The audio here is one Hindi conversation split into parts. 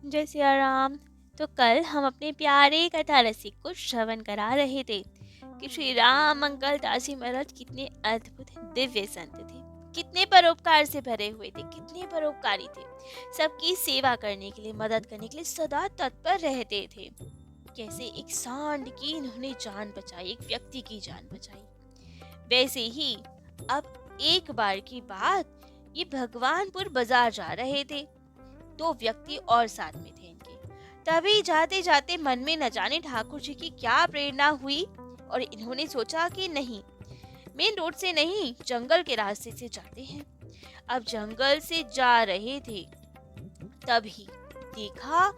जय सिया राम। तो कल हम अपने प्यारे कथा रसिक को श्रवण करा रहे थे कि श्री राम मंगल दासी महाराज कितने अद्भुत दिव्य संत थे, कितने परोपकार से भरे हुए थे, कितने परोपकारी थे। सबकी सेवा करने के लिए, मदद करने के लिए सदा तत्पर रहते थे। कैसे एक सांड की इन्होंने जान बचाई, एक व्यक्ति की जान बचाई। वैसे ही अब एक बार की बात, ये भगवानपुर बाजार जा रहे थे। दो व्यक्ति और साथ में थे इनके। तभी जाते जाते मन में न जाने ठाकुर जी की क्या प्रेरणा हुई और इन्होंने सोचा कि नहीं, मेन रोड से नहीं, जंगल के रास्ते से जाते हैं। अब जंगल से जा रहे थे, तभी देखा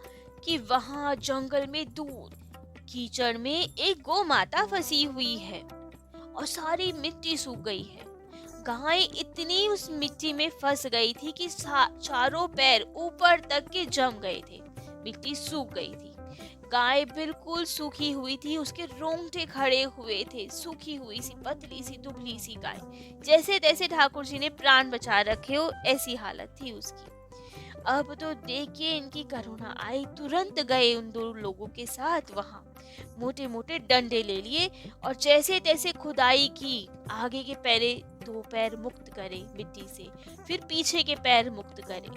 कि वहां जंगल में दूर कीचड़ में एक गौ माता फंसी हुई है और सारी मिट्टी सूख गई है। गाय इतनी उस मिट्टी में फंस गई थी कि चारों पैर ऊपर तक के जम गए थे, मिट्टी सूख गई थी। गाय बिल्कुल सूखी हुई थी, उसके रोंगटे खड़े हुए थे। सूखी हुई सी, पतली सी, दुबली सी गाय, जैसे तैसे ठाकुर जी ने प्राण बचा रखे हो, ऐसी हालत थी उसकी। अब तो देखिए इनकी करुणा आई, तुरंत गए उन दो लोगों के साथ वहां, मोटे मोटे डंडे ले लिए और जैसे तैसे खुदाई की। आगे के पहले दो पैर मुक्त करे मिट्टी से, फिर पीछे के पैर मुक्त करे।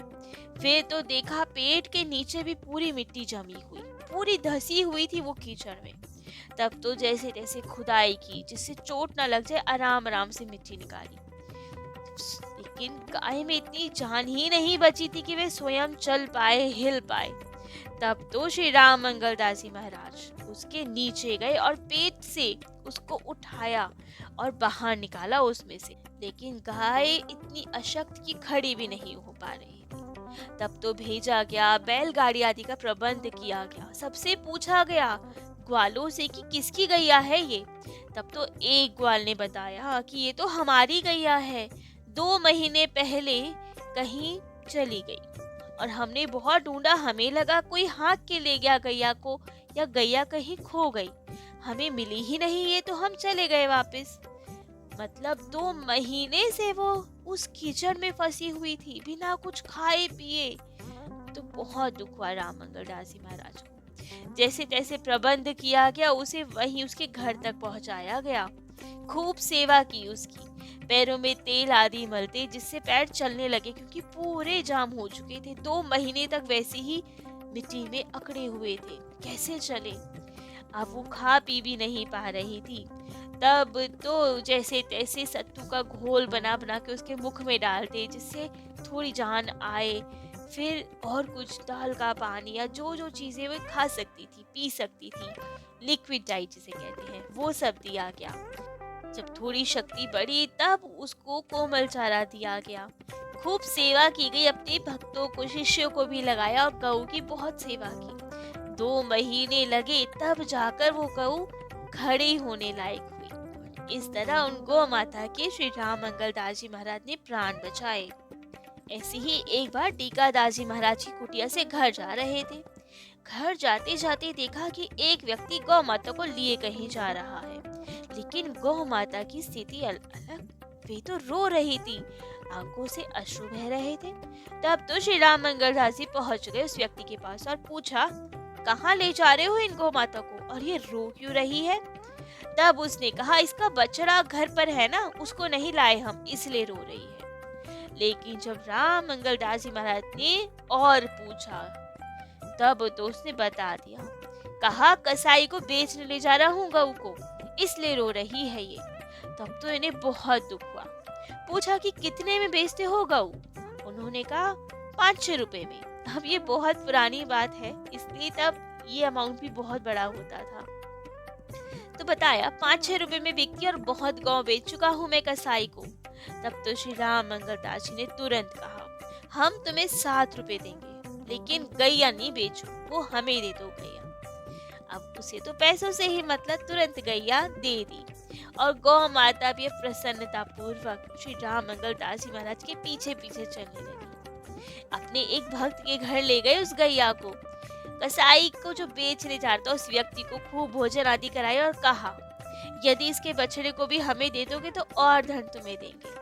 फिर तो देखा पेट के नीचे भी पूरी मिट्टी जमी हुई, पूरी धसी हुई थी वो कीचड़ में। तब तो जैसे तैसे खुदाई की, जिससे चोट न लग जाए, आराम आराम से मिट्टी निकाली। लेकिन गाय में इतनी जान ही नहीं बची थी कि वे स्वयं चल पाए, हिल पाए। तब तो श्री राम मंगलदास जी महाराज उसके नीचे गए और पेट से उसको उठाया और बाहर निकाला उसमें से। लेकिन गाय इतनी अशक्त कि खड़ी भी नहीं हो पा रही थी। तब तो भेजा गया, बैलगाड़ी आदि का प्रबंध किया गया, सबसे पूछा गया ग्वालों से कि किसकी गैया है ये। तब तो एक ग्वाल ने बताया कि ये तो हमारी गैया है, 2 महीने पहले कहीं चली गई और हमने बहुत ढूंढा, हमें लगा कोई हाँक के ले गया गैया को, या गैया कहीं खो गई, हमें मिली ही नहीं ये, तो हम चले गए वापस। मतलब 2 महीने से वो उस कीचड़ में फंसी हुई थी, बिना कुछ खाए पिए। तो बहुत दुख हुआ राम मंगलदास जी महाराज को। जैसे तैसे प्रबंध किया गया, उसे वहीं उसके घर तक पहुंचाया गया। खूब सेवा की उसकी, पैरों में तेल आदि मलते जिससे पैर चलने लगे, क्योंकि पूरे जाम हो चुके थे। 2 महीने तक वैसे ही मिट्टी में अकड़े हुए थे, कैसे चले। अब वो खा पी भी नहीं पा रही थी। तब तो जैसे तैसे सत्तू का घोल बना बना के उसके मुख में डालते, जिससे थोड़ी जान आए। फिर और कुछ, दाल का पानी या जो जो चीजें वो खा सकती थी, पी सकती थी, लिक्विड डाइट जिसे कहते हैं, वो सब दिया गया। जब थोड़ी शक्ति बढ़ी, तब उसको कोमल चारा दिया गया। खूब सेवा की गई, अपने भक्तों को, शिष्यों को भी लगाया और गऊ की बहुत सेवा की। 2 महीने लगे, तब जाकर वो गऊ खड़ी होने लायक हुई। इस तरह उन गौ माता के श्री राम मंगलदास जी महाराज ने प्राण बचाए। ऐसे ही एक बार टीकादास जी महाराज की कुटिया से घर जा रहे थे। घर जाते जाते देखा कि एक व्यक्ति गौ माता को लिए कहीं जा रहा है, लेकिन गौ माता की स्थिति अलग, वे तो रो रही थी, आंखों से अश्रु बह रहे थे। तब तो श्री राम मंगलदास जी पहुंच गए उस व्यक्ति के पास और पूछा, कहाँ ले जा रहे हो इन गौ माता को, और ये रो क्यों रही है। तब उसने कहा, इसका बछड़ा घर पर है ना, उसको नहीं लाए हम, इसलिए रो रही है। लेकिन जब राम मंगलदास जी महाराज ने और पूछा, तब तो उसने बता दिया, कहा कसाई को बेचने ले जा रहा हूँ गऊ को, इसलिए रो रही है ये। तब तो इन्हें बहुत दुख हुआ। पूछा कि कितने में बेचते हो गऊ। उन्होंने कहा 5-6 रुपए में। अब ये बहुत पुरानी बात है, इसलिए तब ये अमाउंट भी बहुत बड़ा होता था। तो बताया 5-6 रुपए में बिकती और बहुत गौ बेच चुका हूँ मैं कसाई को। तब तो श्री राम मंगलदास जी ने तुरंत कहा, हम तुम्हें 7 रुपए देंगे, लेकिन गैया नहीं बेचो, वो हमें दे दो गैया। अब उसे तो पैसों से ही मतलब, तुरंत गैया दे दी। और गौ माता भी प्रसन्नता पूर्वक श्री राम मंगलदास जी महाराज के पीछे पीछे चलने लगी। अपने एक भक्त के घर ले गए उस गैया को। कसाई को जो बेचने जाता उस व्यक्ति को खूब भोजन आदि कराया और कहा, यदि इसके बछड़े को भी हमें दे दोगे तो और धन तुम्हें देंगे।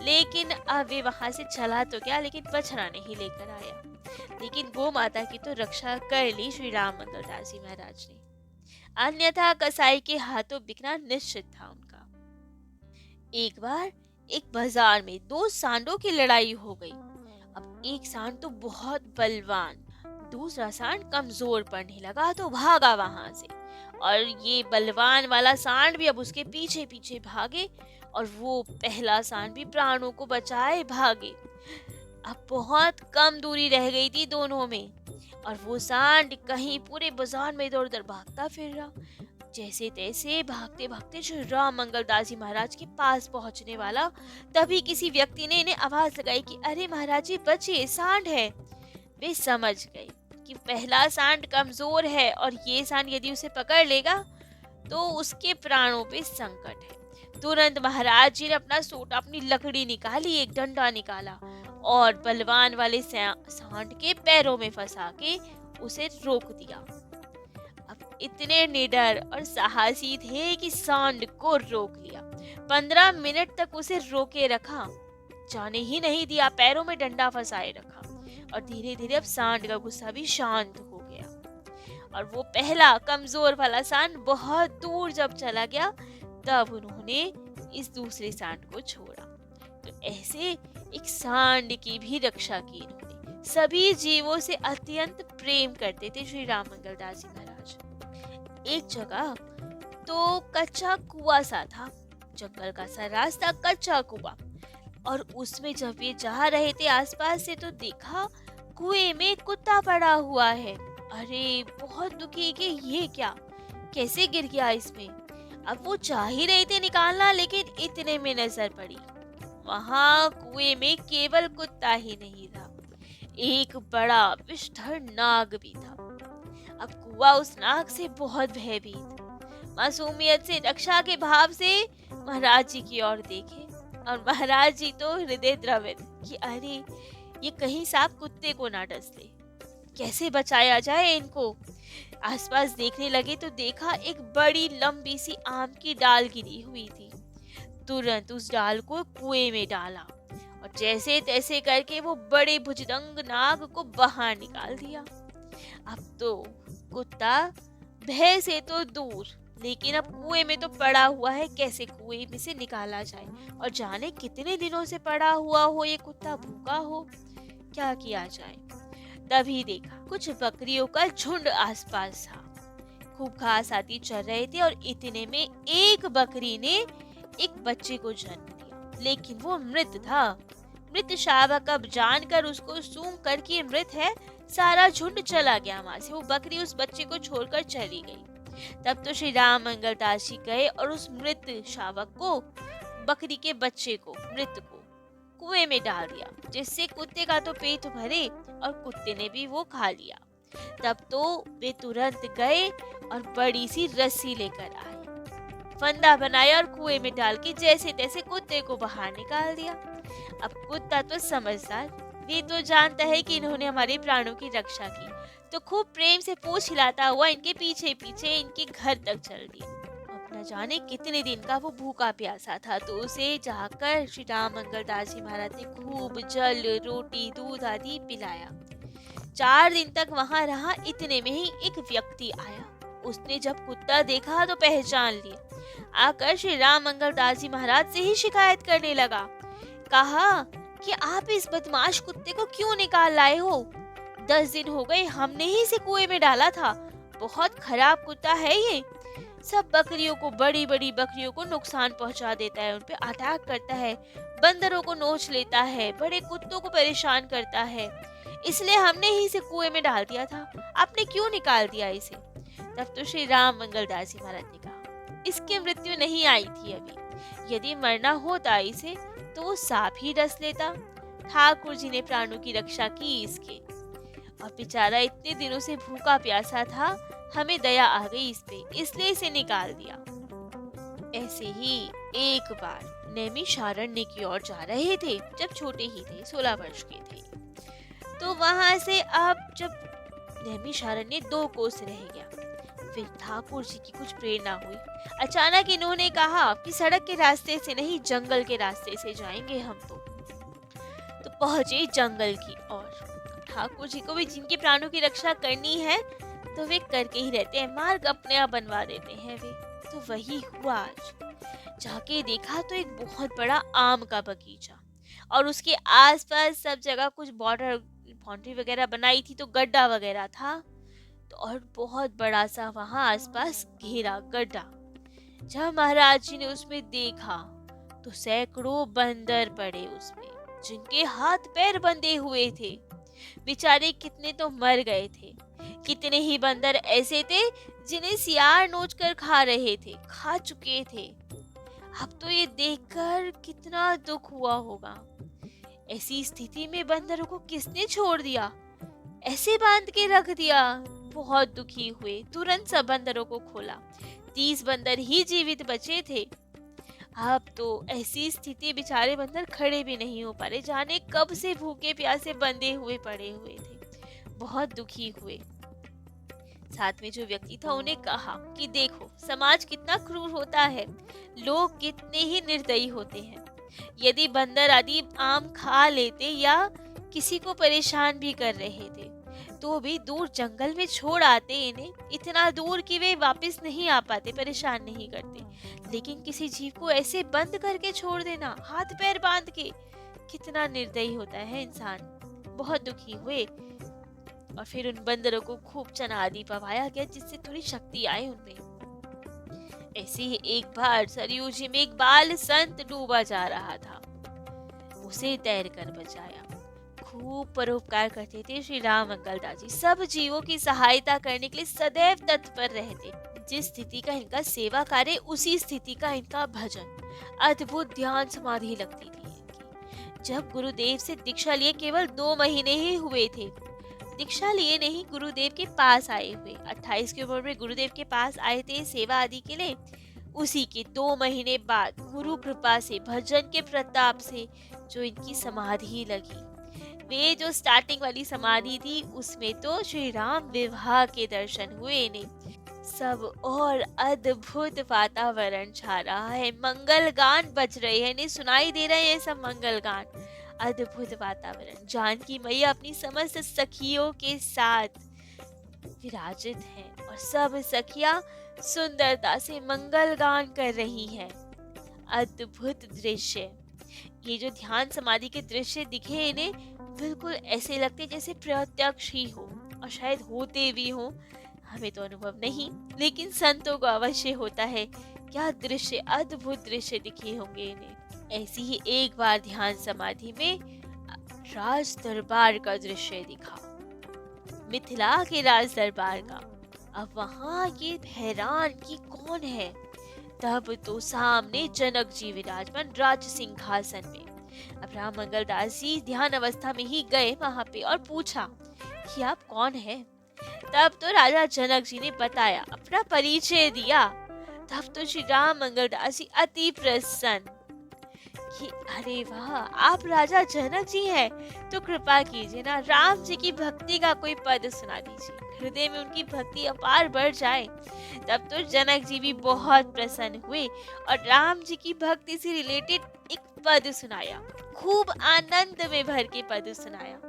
लेकिन अब वे वहां से चला तो क्या, लेकिन बछड़ा नहीं लेकर आया। लेकिन गौ माता की तो रक्षा कर ली श्री राम मंगलदास जी महाराज ने, अन्यथा कसाई के हाथों बिकना निश्चित था उनका। एक बार एक बाजार में दो सांडों की लड़ाई हो गई। अब एक सांड तो बहुत बलवान, दूसरा सांड कमजोर पड़ने लगा तो भागा वहां से, और ये बलवान वाला सांड भी अब उसके पीछे पीछे भागे, और वो पहला सांड भी प्राणों को बचाए भागे। अब बहुत कम दूरी रह गई थी दोनों में, और वो सांड कहीं पूरे बाजार में इधर उधर भागता फिर रहा। जैसे तैसे भागते भागते श्री राम मंगलदास जी महाराज के पास पहुंचने वाला, तभी किसी व्यक्ति ने इन्हें आवाज लगाई कि अरे महाराज जी बचिए, सांड है। वे समझ गए कि पहला सांड कमजोर है और ये सांड यदि उसे पकड़ लेगा तो उसके प्राणों पे संकट है। तुरंत महाराज जी ने अपना सोटा, अपनी लकड़ी निकाली, एक डंडा निकाला और बलवान वाले सांड के पैरों में फंसा के उसे रोक दिया। अब इतने निडर और साहसी थे कि सांड को रोक लिया। 15 मिनट तक उसे रोके रखा, जाने ही नहीं दिया, पैरों में डंडा फंसाए रखा, और धीरे धीरे अब सांड का गुस्सा भी शांत हो गया। और वो पहला कमजोर वाला सांड बहुत दूर जब चला गया, तब उन्होंने इस दूसरे सांड को छोड़ा। तो ऐसे एक सांड की भी रक्षा की इन्होंने। सभी जीवों से अत्यंत प्रेम करते थे श्री राम मंगलदास जी महाराज। एक जगह तो कच्चा कुआं सा था, जंगल का सा रास्ता, कच्चा कुआं, और उसमें जब ये जा रहे थे आसपास से तो देखा कुएं में कुत्ता पड़ा हुआ है। अरे बहुत दुखी कि ये क्या, कैसे गिर गया इसमें। अब वो चाह ही रहे थे निकालना, लेकिन इतने में नजर पड़ी वहां कुएं में केवल कुत्ता ही नहीं था, एक बड़ा विषधर नाग भी था। अब कुआं उस नाग से बहुत भयभीत, मासूमियत से रक्षा के भाव से महाराज जी की ओर देखे, और महाराज जी तो हृदय द्रवित कि अरे ये कहीं सांप कुत्ते को ना डस ले, कैसे बचाया जाए इनको। आसपास देखने लगे तो देखा एक बड़ी लंबी सी आम की डाल गिरी हुई थी। तुरंत उस डाल को कुएं में डाला और जैसे तैसे करके वो बड़े भुजंग नाग को बाहर निकाल दिया। अब तो कुत्ता भय से तो दूर, लेकिन अब कुएं में तो पड़ा हुआ है, कैसे कुएं में से निकाला जाए। और जाने कितने दिनों से पड़ा हुआ हो ये कुत्ता, भूखा हो, क्या किया जाए। तभी देखा कुछ बकरियों का झुंड आसपास था, खूब घास आती चल रहे थे, और इतने में एक बकरी ने एक बच्चे को जन्म दिया, लेकिन वो मृत था। मृत शावक अब जानकर उसको सूंघ कर कि मृत है, सारा झुंड चला गया वहां से। वो बकरी उस बच्चे को छोड़कर चली गई। तब तो श्री राम मंगलदास जी गए और उस मृत शावक को, बकरी के बच्चे को, मृत को कुएं में डाल दिया, जिससे कुत्ते का तो पेट भरे और कुत्ते ने भी वो खा लिया। तब तो वे तुरंत गए और बड़ी सी रस्सी लेकर आए, फंदा बनाया और कुएं में डाल के जैसे तैसे कुत्ते को बाहर निकाल दिया। अब कुत्ता तो समझदार, वे तो जानता है कि इन्होंने हमारे प्राणों की रक्षा की, तो खूब प्रेम से पूछ हिलाता हुआ इनके पीछे पीछे इनके घर तक चल दिया। अब न जाने कितने दिन का वो भूखा प्यासा था, तो उसे जाकर श्री राम मंगलदास जी महाराज ने खूब जल, रोटी, दूध आदि पिलाया। 4 दिन तक वहां रहा। इतने में ही एक व्यक्ति आया। उसने जब कुत्ता देखा तो पहचान लिया, आकर श्री राम मंगलदास जी महाराज से ही शिकायत करने लगा। कहा कि आप इस बदमाश कुत्ते को क्यों निकाल लाए हो? 10 दिन हो गए, हमने ही इसे कुएं में डाला था। बहुत खराब कुत्ता है ये, सब बकरियों को, बड़ी बड़ी बकरियों को नुकसान पहुंचा देता है, उन पे अटैक करता है, बंदरों को नोच लेता है, बड़े कुत्तों को परेशान करता है, इसलिए हमने ही इसे कुएं में डाल दिया था। आपने क्यों निकाल दिया इसे? तब तो श्री राम मंगलदास जी महाराज ने कहा, इसकी मृत्यु नहीं आई थी अभी, यदि मरना होता इसे तो वो सांप ही डस लेता। ठाकुर जी ने प्राणों की रक्षा की इसके, और बेचारा इतने दिनों से भूखा प्यासा था, हमें दया आ गई इस पे, इसलिए इसे निकाल दिया। ऐसे ही एक बार नैमिषारण्य की ओर जा रहे थे, जब छोटे ही थे, 16 वर्ष के थे। तो वहां से अब जब नैमिषारण्य 2 कोस रह गया, फिर ठाकुर जी की कुछ प्रेरणा हुई। अचानक इन्होंने कहा कि सड़क के रास्ते से नहीं, जंगल के रास्ते से जाएंगे हम। तो पहुंचे जंगल की ओर। ठाकुर जी को भी जिनके प्राणों की रक्षा करनी है तो वे करके ही रहते हैं, मार्ग अपने आप बनवा देते हैं वे। तो वही हुआ आज। जाके देखा तो एक बहुत बड़ा आम का बगीचा, और उसके आसपास सब जगह कुछ बॉर्डर बाउंड्री वगैरह बनाई थी, तो गड्ढा वगैरह था। तो और बहुत बड़ा सा वहां आसपास घेरा गड्ढा। जब महाराज जी ने उसमें देखा तो सैकड़ों बंदर पड़े उसमें, जिनके हाथ पैर बंधे हुए थे। बेचारे कितने तो मर गए थे, कितने ही बंदर ऐसे थे जिन्हें सियार नोच कर खा चुके थे। अब तो ये देखकर कितना दुख हुआ होगा। ऐसी स्थिति में बंदरों को किसने छोड़ दिया, ऐसे बांध के रख दिया। बहुत दुखी हुए, तुरंत सब बंदरों को खोला। 30 बंदर ही जीवित बचे थे। अब तो ऐसी स्थिति बेचारे बंदर खड़े भी नहीं हो पा रहे, जाने कब से भूखे प्यासे बंधे हुए पड़े हुए थे। बहुत दुखी हुए। साथ में जो व्यक्ति था उन्हें कहा कि देखो समाज कितना क्रूर होता है, लोग कितने ही निर्दयी होते हैं। यदि बंदर आदि आम खा लेते या किसी को परेशान भी कर रहे थे तो भी दूर जंगल में छोड़ आते इन्हें, इतना दूर कि वे वापस नहीं आ पाते, परेशान नहीं करते। लेकिन किसी जीव को ऐसे बंद करके छोड़ देना, हाथ पैर बांध के, कितना निर्दयी होता है इंसान। बहुत दुखी हुए और फिर उन बंदरों को खूब चना आदि पवाया गया, जिससे थोड़ी शक्ति आए उनमें। ऐसे ही एक बार सरयू जी में एक बाल संत डूबा जा रहा था, उसे तैर कर बचाया। खूब परोपकार करते थे श्री राम मंगलदास जी, सब जीवों की सहायता करने के लिए सदैव तत्पर रहते। जिस स्थिति का इनका सेवा कार्य, उसी स्थिति का इनका भजन, अद्भुत ध्यान समाधि लगती थी इनकी। जब गुरुदेव से दीक्षा लिए केवल 2 महीने ही हुए थे, दीक्षा लिए नहीं, गुरुदेव के पास आए हुए, 28 की उम्र में गुरुदेव के पास आए थे सेवा आदि के लिए। उसी के 2 महीने बाद गुरु कृपा से, भजन के प्रताप से जो इनकी समाधि लगी, वे जो स्टार्टिंग वाली समाधि थी उसमें तो श्री राम विवाह के दर्शन हुए इन्हें। सब और अद्भुत वातावरण छा रहा है, मंगल गान बज रहे हैं, इन्हें सुनाई दे रहे हैं सब मंगल गान। अद्भुत वातावरण, जानकी मैया अपनी समस्त सखियों के साथ विराजित हैं और सब सखियां सुंदरता से मंगल गान कर रही हैं। अद्भुत दृश्य। ये जो ध्यान समाधि के दृश्य दिखे इन्हें, बिल्कुल ऐसे लगते जैसे प्रत्यक्ष ही हो, और शायद होते भी हो, हमें तो अनुभव नहीं, लेकिन संतों को अवश्य होता है। क्या दृश्य, अद्भुत दृश्य दिखे होंगे इन्हें। ऐसी ही एक बार ध्यान समाधि में राज दरबार का दृश्य दिखा, मिथिला के राज दरबार का। अब वहां ये हैरान कि कौन है। तब तो सामने जनक जी विराजमान राज सिंहासन में। अब राम मंगलदास जी ध्यान अवस्था में ही गए वहां पे और पूछा कि आप कौन हैं। तब तो राजा जनक जी ने बताया, अपना परिचय दिया। तब तो श्री राम मंगलदास जी अति प्रसन्न कि अरे वाह, आप राजा जनक जी हैं, तो कृपा कीजिए ना, राम जी की भक्ति का कोई पद सुना दीजिए, हृदय में उनकी भक्ति अपार बढ़ जाए। तब तो जनक जी भी बहुत प्रसन्न हुए और राम जी की भक्ति से रिलेटेड एक पद सुनाया, खूब आनंद में भर के पद सुनाया।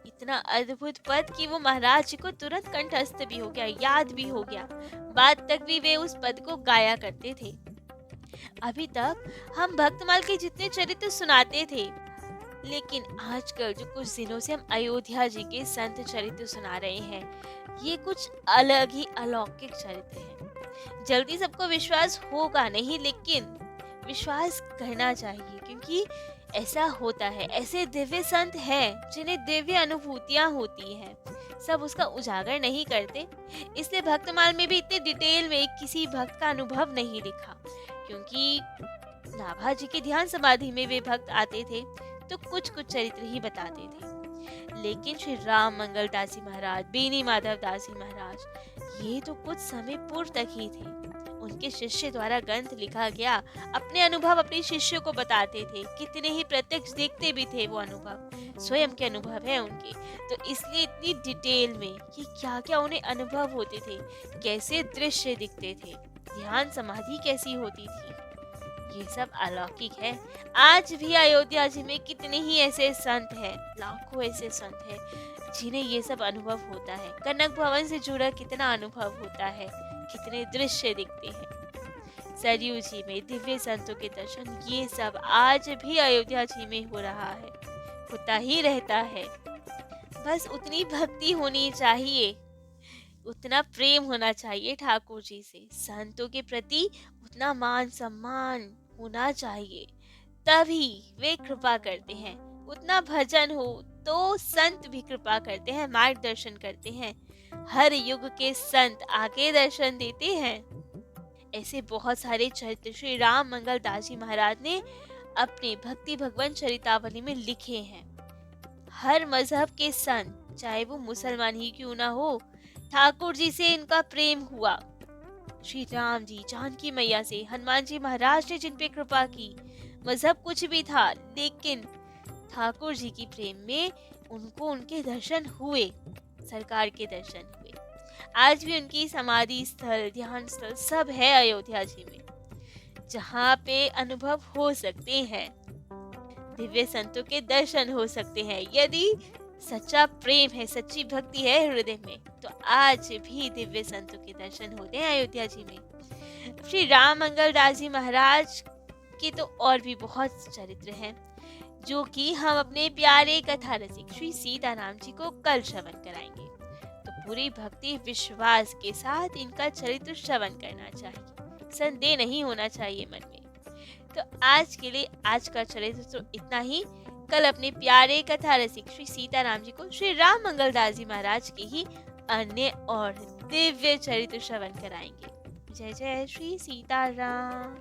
इतना अद्भुत पद कि वो महाराज जी को तुरंत कंठस्थ भी हो गया, याद भी हो गया। बाद तक भी वे उस पद को गाया करते थे। अभी तक हम भक्तमाल के जितने चरित्र सुनाते थे, लेकिन आजकल जो कुछ दिनों से हम अयोध्या जी के संत चरित्र सुना रहे हैं, ये कुछ अलग ही अलौकिक चरित्र हैं। जल्दी सबको विश्वास होगा नहीं, लेकिन विश्वास करना चाहिए, क्योंकि ऐसा होता है। ऐसे दिव्य संत हैं जिन्हें दिव्य अनुभूतियां होती हैं, सब उसका उजागर नहीं करते। इसलिए भक्तमाल में भी इतने डिटेल में किसी भक्त का अनुभव नहीं लिखा, क्योंकि नाभा जी के ध्यान समाधि में वे भक्त आते थे तो कुछ कुछ चरित्र ही बताते थे। लेकिन श्री राम मंगलदास जी महाराज, बेनी माधव दास जी महाराज, ये तो कुछ समय पूर्व तक ही थे। उनके शिष्य द्वारा ग्रंथ लिखा गया, अपने अनुभव अपने शिष्यों को बताते थे, कितने ही प्रत्यक्ष देखते भी थे वो अनुभव, स्वयं के अनुभव है उनके। तो इसलिए इतनी डिटेल में कि क्या क्या उन्हें अनुभव होते थे, कैसे दृश्य दिखते थे, ध्यान समाधि कैसी होती थी, ये सब अलौकिक है। आज भी अयोध्या जी में कितने ही ऐसे संत हैं, लाखों ऐसे संत हैं जिन्हें ये सब अनुभव होता है। कनक भवन से जुड़ा कितना अनुभव होता है, कितने दृश्य दिखते हैं। सरयू जी में दिव्य संतों के दर्शन, ये सब आज भी अयोध्या जी में हो रहा है, होता ही रहता है। बस उतनी भक्ति होनी चाहिए, उतना प्रेम होना चाहिए ठाकुर जी से, संतों के प्रति उतना मान सम्मान होना चाहिए, तभी वे कृपा करते हैं। उतना भजन हो तो संत भी कृपा करते हैं, मार्गदर्शन करते हैं। हर युग के संत आके दर्शन देते हैं। ऐसे बहुत सारे चरित्र श्री राम मंगल दास जी महाराज ने अपने भक्ति भगवान चरितावली में लिखे हैं। हर मजहब के संत, चाहे वो मुसलमान ही क्यों ना हो, ठाकुर जी से इनका प्रेम हुआ। श्री राम जी, जानकी मैया से, हनुमान जी महाराज ने जिन पे कृपा की, मजहब कुछ भी था, लेकिन ठाकुर जी की प्रेम में उनको उनके दर्शन हुए, सरकार के दर्शन हुए। आज भी उनकी समाधि स्थल, ध्यान स्थल सब है अयोध्या जी में, जहाँ पे अनुभव हो सकते हैं, दिव्य संतों के दर्शन हो सकते हैं। यदि सच्चा प्रेम है, सच्ची भक्ति है हृदय में, तो आज भी दिव्य संतों के दर्शन होते हैं अयोध्या जी में। श्री राम मंगल दास जी महाराज के तो और भी बहुत चरित्र हैं, जो कि हम अपने प्यारे कथा रसिक श्री सीताराम जी को कल श्रवण कराएंगे। तो पूरी भक्ति विश्वास के साथ इनका चरित्र श्रवण करना चाहिए, संदेह नहीं होना चाहिए मन में। तो आज के लिए आज का चरित्र तो इतना ही। कल अपने प्यारे कथा रसिक श्री सीताराम जी को श्री राम मंगल दास जी महाराज के ही अन्य और दिव्य चरित्र श्रवण कराएंगे। जय जय श्री सीताराम।